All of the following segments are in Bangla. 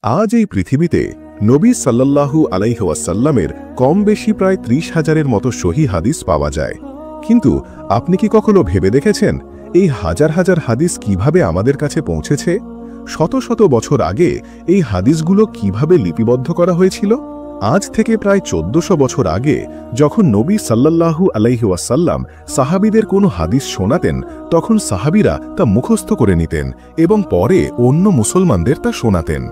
আজ এই পৃথিবীতে নবী সাল্লাল্লাহু আলাইহি ওয়াসাল্লামের কম বেশি প্রায় ৩০,০০০-এর মতো সহিহ হাদিস পাওয়া যায়। কিন্তু আপনি কি কখনো ভেবে দেখেছেন এই হাজার হাজার হাদিস কিভাবে আমাদের কাছে পৌঁছেছে? শত শত বছর আগে এই হাদিসগুলো কিভাবে লিপিবদ্ধ করা হয়েছিল? আজ থেকে প্রায় ১৪০০ বছর আগে যখন নবী সাল্লাল্লাহু আলাইহি ওয়াসাল্লাম সাহাবীদের কোনো হাদিস শোনাতেন, তখন সাহাবীরা তা মুখস্থ করে নিতেন এবং পরে অন্য মুসলমানদের তা শোনাতেন।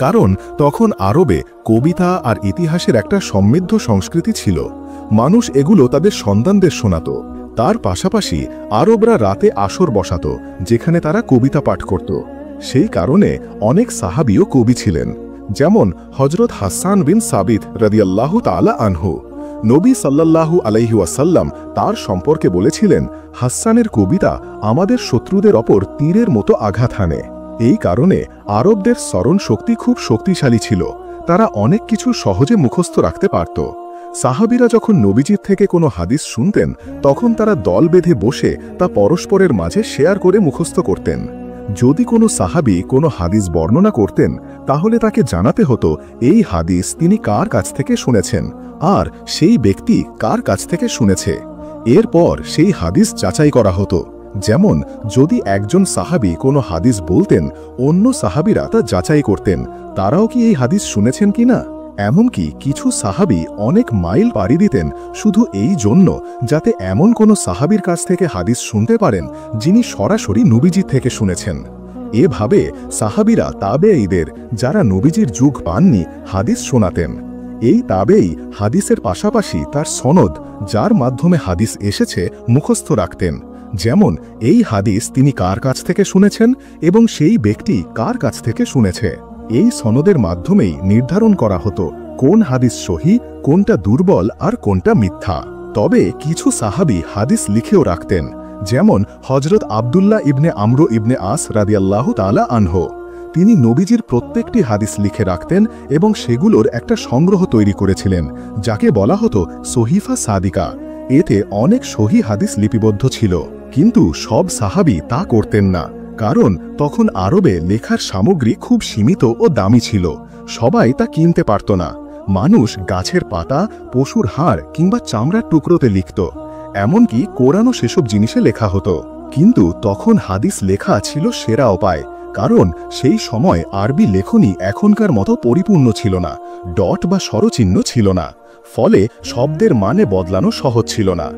কারণ তখন আরবে কবিতা আর ইতিহাসের একটা সমৃদ্ধ সংস্কৃতি ছিল। মানুষ এগুলো তাদের সন্তানদের শোনাত। তার পাশাপাশি আরবরা রাতে আসর বসাত, যেখানে তারা কবিতা পাঠ করত। সেই কারণে অনেক সাহাবীও কবি ছিলেন, যেমন হযরত হাসান বিন সাবিত রাদিয়াল্লাহু তাআলা আনহু। নবী সাল্লাল্লাহু আলাইহি ওয়াসাল্লাম তার সম্পর্কে বলেছিলেন, হাসানের কবিতা আমাদের শত্রুদের ওপর তীরের মতো আঘাত হানে। এই কারণে আরবদের স্মরণ শক্তি খুব শক্তিশালী ছিল। তারা অনেক কিছু সহজে মুখস্থ রাখতে পারত। সাহাবীরা যখন নবীজির থেকে কোনো হাদিস শুনতেন, তখন তারা দল বেঁধে বসে তা পরস্পরের মাঝে শেয়ার করে মুখস্থ করতেন। যদি কোনো সাহাবী কোনো হাদিস বর্ণনা করতেন, তাহলে তাকে জানাতে হতো এই হাদিস তিনি কার কাছ থেকে শুনেছেন আর সেই ব্যক্তি কার কাছ থেকে শুনেছে। এরপর সেই হাদিস যাচাই করা হতো। যেমন যদি একজন সাহাবী কোনো হাদিস বলতেন, অন্য সাহাবীরা তা যাচাই করতেন তারাও কি এই হাদিস শুনেছেন কিনা। এমনকি কিছু সাহাবী অনেক মাইল পাড়ি দিতেন শুধু এই জন্য যাতে এমন কোনো সাহাবীর কাছ থেকে হাদিস শুনতে পারেন যিনি সরাসরি নবীজির থেকে শুনেছেন। এভাবে সাহাবীরা তাবেঈদের, যারা নবীজির যুগ পাননি, হাদিস শোনাতেন। এই তাবেঈ হাদিসের পাশাপাশি তার সনদ, যার মাধ্যমে হাদিস এসেছে, মুখস্থ রাখতেন। যেমন এই হাদিস তিনি কার কাছ থেকে শুনেছেন এবং সেই ব্যক্তি কার কাছ থেকে শুনেছে। এই সনদের মাধ্যমেই নির্ধারণ করা হতো কোন হাদিস সহিহ, কোনটা দুর্বল আর কোনটা মিথ্যা। তবে কিছু সাহাবী হাদিস লিখেও রাখতেন, যেমন হযরত আব্দুল্লাহ ইবনে আমর ইবনে আস রাদিয়াল্লাহু তাআলা আনহু। তিনি নবীজির প্রত্যেকটি হাদিস লিখে রাখতেন এবং সেগুলোর একটা সংগ্রহ তৈরি করেছিলেন, যাকে বলা হতো সহিফা সাদিকা। এতে অনেক সহিহ হাদিস লিপিবদ্ধ ছিল, কিন্তু সব সাহাবী তা করতেন না। কারণ তখন আরবে লেখার সামগ্রী খুব সীমিত ও দামি ছিল, সবাই তা কিনতে পারত না। মানুষ গাছের পাতা, পশুর হাড় কিংবা চামড়ার টুকরোতে লিখত। এমনকি কোরআনও সেসব জিনিসে লেখা হতো। কিন্তু তখন হাদিস লেখা ছিল সেরা উপায়, কারণ সেই সময় আরবি লেখনী এখনকার মতো পরিপূর্ণ ছিল না, ডট বা স্বরচিহ্ন ছিল না। ফলে শব্দের মানে বদলানো সহজ ছিল না।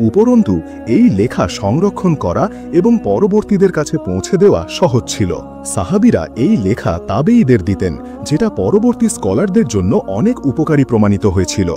উপরন্তু এই লেখা সংরক্ষণ করা এবং পরবর্তীদের কাছে পৌঁছে দেওয়া সহজ ছিল। সাহাবীরা এই লেখা তাবেঈদের দিতেন, যেটা পরবর্তী স্কলারদের জন্য অনেক উপকারী প্রমাণিত হয়েছিল।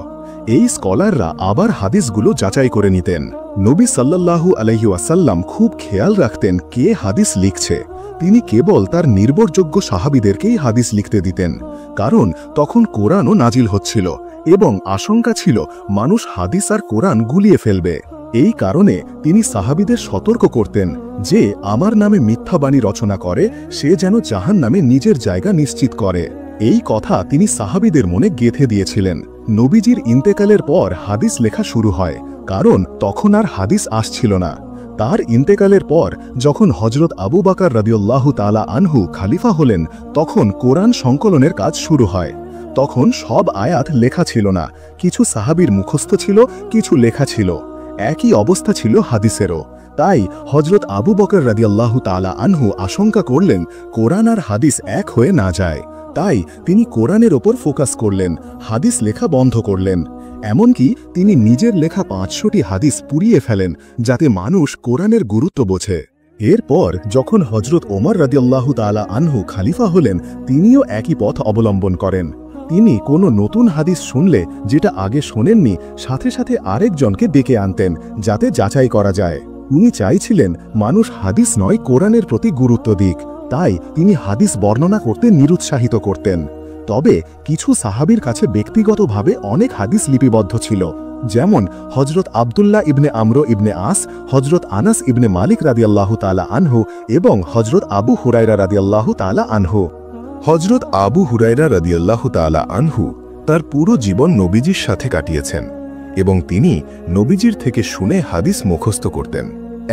এই স্কলাররা আবার হাদিসগুলো যাচাই করে নিতেন। নবী সাল্লাল্লাহু আলাইহি ওয়াসাল্লাম খুব খেয়াল রাখতেন কে হাদিস লিখছে। তিনি কেবল তার নির্ভরযোগ্য সাহাবীদেরকেই হাদিস লিখতে দিতেন, কারণ তখন কোরআনও নাজিল হচ্ছিল এবং আশঙ্কা ছিল মানুষ হাদিস আর কোরআন গুলিয়ে ফেলবে। এই কারণে তিনি সাহাবীদের সতর্ক করতেন যে আমার নামে মিথ্যা বাণী রচনা করে সে যেন জাহান্নামে নিজের জায়গা নিশ্চিত করে। এই কথা তিনি সাহাবীদের মনে গেঁথে দিয়েছিলেন। নবীজির ইন্তেকালের পর হাদিস লেখা শুরু হয়, কারণ তখন আর হাদিস আসছিল না। তার ইন্তেকালের পর যখন হযরত আবু বকর রাদিয়াল্লাহু তাআলা আনহু খলিফা হলেন, তখন কোরআন সংকলনের কাজ শুরু হয়। তখন সব আয়াত লেখা ছিল না, কিছু সাহাবীর মুখস্থ ছিল, কিছু লেখা ছিল। একই অবস্থা ছিল হাদিসেরও। তাই হযরত আবু বকর রাদিয়াল্লাহু তাআলা আনহু আশঙ্কা করলেন কোরআন আর হাদিস এক হয়ে না যায়। তাই তিনি কোরআনের ওপর ফোকাস করলেন, হাদিস লেখা বন্ধ করলেন। এমনকি তিনি নিজের লেখা ৫০০টি হাদিস পুড়িয়ে ফেলেন, যাতে মানুষ কোরআনের গুরুত্ব বোঝে। এরপর যখন হযরত ওমর রাদিয়াল্লাহু তাআলা আনহু খলিফা হলেন, তিনিও একই পথ অবলম্বন করেন। তিনি কোনো নতুন হাদিস শুনলে যেটা আগে শোনেননি, সাথে সাথে আরেকজনকে ডেকে আনতেন যাতে যাচাই করা যায়। তিনি চাইছিলেন মানুষ হাদিস নয় কোরআনের প্রতি গুরুত্ব দিক, তাই তিনি হাদিস বর্ণনা করতে নিরুৎসাহিত করতেন। তবে কিছু সাহাবীর কাছে ব্যক্তিগতভাবে অনেক হাদিস লিপিবদ্ধ ছিল, যেমন হযরত আব্দুল্লাহ ইবনে আমর ইবনে আস, হযরত আনাস ইবনে মালিক রাদিয়াল্লাহু তাআলা আনহু এবং হযরত আবু হুরায়রা রাদিয়াল্লাহু তাআলা আনহু। হযরত আবু হুরায়রা রাদিয়াল্লাহু তাআলা আনহু তার পুরো জীবন নবীজির সাথে কাটিয়েছেন এবং তিনি নবীজির থেকে শুনে হাদিস মুখস্থ করতেন।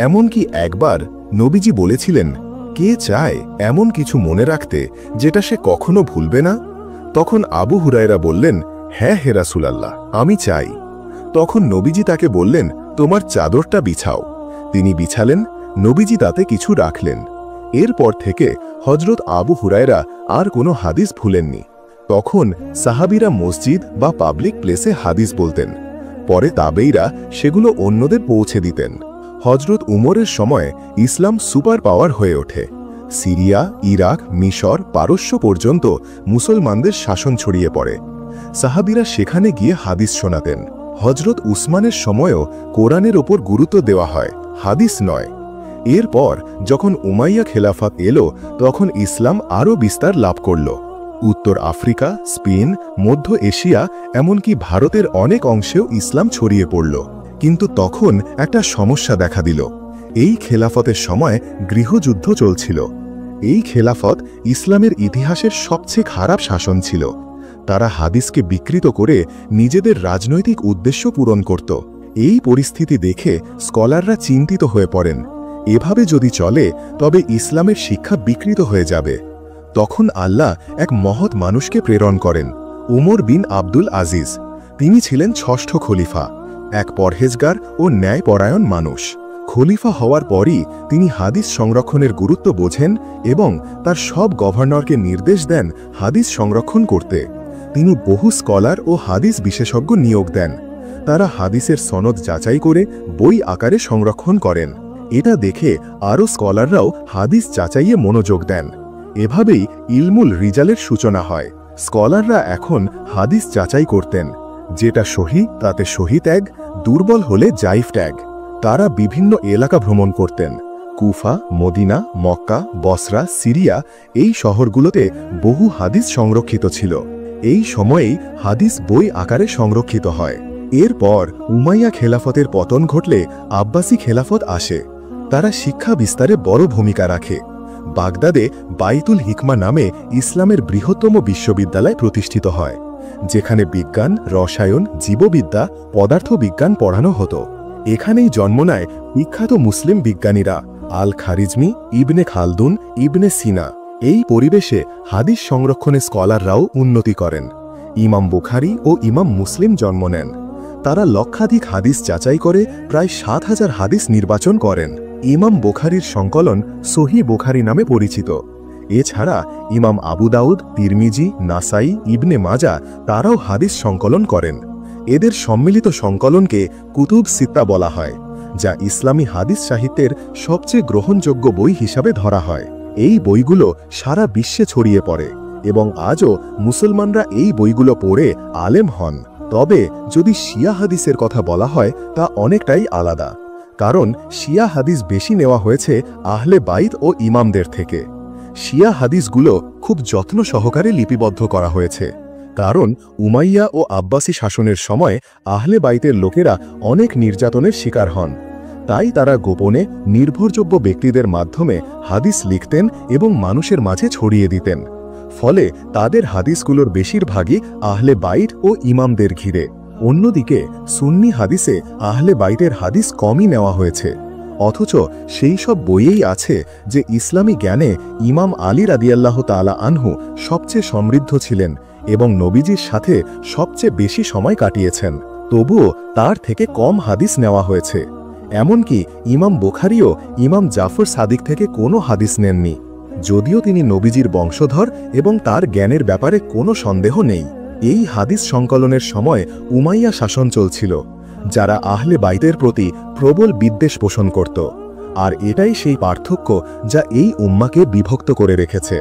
এমনকি একবার নবীজি বলেছিলেন, কে চায় এমন কিছু মনে রাখতে যেটা সে কখনো ভুলবে না? তখন আবু হুরায়রা বললেন, হ্যাঁ হে রাসূলুল্লাহ, আমি চাই। তখন নবীজি তাকে বললেন, তোমার চাদরটা বিছাও। তিনি বিছালেন, নবীজি তাতে কিছু রাখলেন। এরপর থেকে হযরত আবু হুরায়রা আর কোনো হাদিস ভুলেননি। তখন সাহাবীরা মসজিদ বা পাবলিক প্লেসে হাদিস বলতেন। পরে তাবেঈরা সেগুলো অন্যদের পৌঁছে দিতেন। হযরত উমরের সময় ইসলাম সুপার পাওয়ার হয়ে ওঠে। সিরিয়া, ইরাক, মিশর, পারস্য পর্যন্ত মুসলমানদের শাসন ছড়িয়ে পড়ে। সাহাবীরা সেখানে গিয়ে হাদিস শোনাতেন। হযরত উসমানের সময়ও কোরআনের ওপর গুরুত্ব দেওয়া হয়, হাদিস নয়। এরপর যখন উমাইয়া খেলাফত এলো, তখন ইসলাম আরও বিস্তার লাভ করল। উত্তর আফ্রিকা, স্পেন, মধ্য এশিয়া, এমনকি ভারতের অনেক অংশেও ইসলাম ছড়িয়ে পড়ল। কিন্তু তখন একটা সমস্যা দেখা দিল। এই খেলাফতের সময় গৃহযুদ্ধ চলছিল। এই খেলাফত ইসলামের ইতিহাসের সবচেয়ে খারাপ শাসন ছিল। তারা হাদিসকে বিকৃত করে নিজেদের রাজনৈতিক উদ্দেশ্য পূরণ করত। এই পরিস্থিতি দেখে স্কলাররা চিন্তিত হয়ে পড়েন। এভাবে যদি চলে তবে ইসলামের শিক্ষা বিকৃত হয়ে যাবে। তখন আল্লাহ এক মহৎ মানুষকে প্রেরণ করেন, উমর বিন আব্দুল আজিজ। তিনি ছিলেন ষষ্ঠ খলিফা, এক পরহেজগার ও ন্যায়পরায়ণ মানুষ। খলিফা হওয়ার পরই তিনি হাদিস সংরক্ষণের গুরুত্ব বোঝেন এবং তার সব গভর্নরকে নির্দেশ দেন হাদিস সংরক্ষণ করতে। তিনি বহু স্কলার ও হাদিস বিশেষজ্ঞ নিয়োগ দেন। তারা হাদিসের সনদ যাচাই করে বই আকারে সংরক্ষণ করেন। এটা দেখে আরও স্কলাররাও হাদিস যাচাইয়ে মনোযোগ দেন। এভাবেই ইলমুল রিজালের সূচনা হয়। স্কলাররা এখন হাদিস যাচাই করতেন, যেটা সহি তাতে সহি ট্যাগ, দুর্বল হলে জাইফ ট্যাগ। তারা বিভিন্ন এলাকা ভ্রমণ করতেন। কুফা, মদিনা, মক্কা, বসরা, সিরিয়া, এই শহরগুলোতে বহু হাদিস সংরক্ষিত ছিল। এই সময়েই হাদিস বই আকারে সংরক্ষিত হয়। এরপর উমাইয়া খেলাফতের পতন ঘটলে আব্বাসি খেলাফত আসে। তারা শিক্ষা বিস্তারে বড় ভূমিকা রাখে। বাগদাদে বাইতুল হিকমা নামে ইসলামের বৃহত্তম বিশ্ববিদ্যালয় প্রতিষ্ঠিত হয়, যেখানে বিজ্ঞান, রসায়ন, জীববিদ্যা, পদার্থবিজ্ঞান পড়ানো হতো। এখানেই জন্ম নেয় বিখ্যাত মুসলিম বিজ্ঞানীরা আল খারিজমি, ইবনে খালদুন, ইবনে সিনা। এই পরিবেশে হাদিস সংরক্ষণে স্কলাররাও উন্নতি করেন। ইমাম বুখারী ও ইমাম মুসলিম জন্ম নেন। তারা লক্ষাধিক হাদিস যাচাই করে প্রায় ৭,০০০ হাদিস নির্বাচন করেন। ইমাম বুখারীর সংকলন সহিহ বুখারী নামে পরিচিত। এছাড়া ইমাম আবু দাউদ, তিরমিজি, নাসাই, ইবনে মাজা তারাও হাদিস সংকলন করেন। এদের সম্মিলিত সংকলনকে কুতুব সিত্তা বলা হয়, যা ইসলামী হাদিস সাহিত্যের সবচেয়ে গ্রহণযোগ্য বই হিসাবে ধরা হয়। এই বইগুলো সারা বিশ্বে ছড়িয়ে পড়ে এবং আজও মুসলমানরা এই বইগুলো পড়ে আলেম হন। তবে যদি শিয়া হাদিসের কথা বলা হয়, তা অনেকটাই আলাদা। কারণ শিয়া হাদিস বেশি নেওয়া হয়েছে আহলে বাইত ও ইমামদের থেকে। শিয়া হাদিসগুলো খুব যত্ন সহকারে লিপিবদ্ধ করা হয়েছে। কারণ উমাইয়া ও আব্বাসি শাসনের সময় আহলে বাইতের লোকেরা অনেক নির্যাতনের শিকার হন। তাই তারা গোপনে নির্ভরযোগ্য ব্যক্তিদের মাধ্যমে হাদিস লিখতেন এবং মানুষের মাঝে ছড়িয়ে দিতেন। ফলে তাদের হাদিসগুলোর বেশিরভাগই আহলে বাইত ও ইমামদের ঘিরে। অন্যদিকে সুন্নি হাদিসে আহলে বাইতের হাদিস কমই নেওয়া হয়েছে। অথচ সেই সব বইয়েই আছে যে ইসলামী জ্ঞানে ইমাম আলী রাদিয়াল্লাহু তাআলা আনহু সবচেয়ে সমৃদ্ধ ছিলেন এবং নবীজির সাথে সবচেয়ে বেশি সময় কাটিয়েছেন। তবুও তার থেকে কম হাদিস নেওয়া হয়েছে। এমনকি ইমাম বুখারীও ইমাম জাফর সাদিক থেকে কোনো হাদিস নেননি, যদিও তিনি নবীজির বংশধর এবং তার জ্ঞানের ব্যাপারে কোনো সন্দেহ নেই। এই হাদিস সংকলনের সময় উমাইয়া শাসন চলছিল, যারা আহলে বাইতের প্রতি প্রবল বিদ্বেষ পোষণ করত। আর এটাই সেই পার্থক্য যা এই উম্মাকে বিভক্ত করে রেখেছে।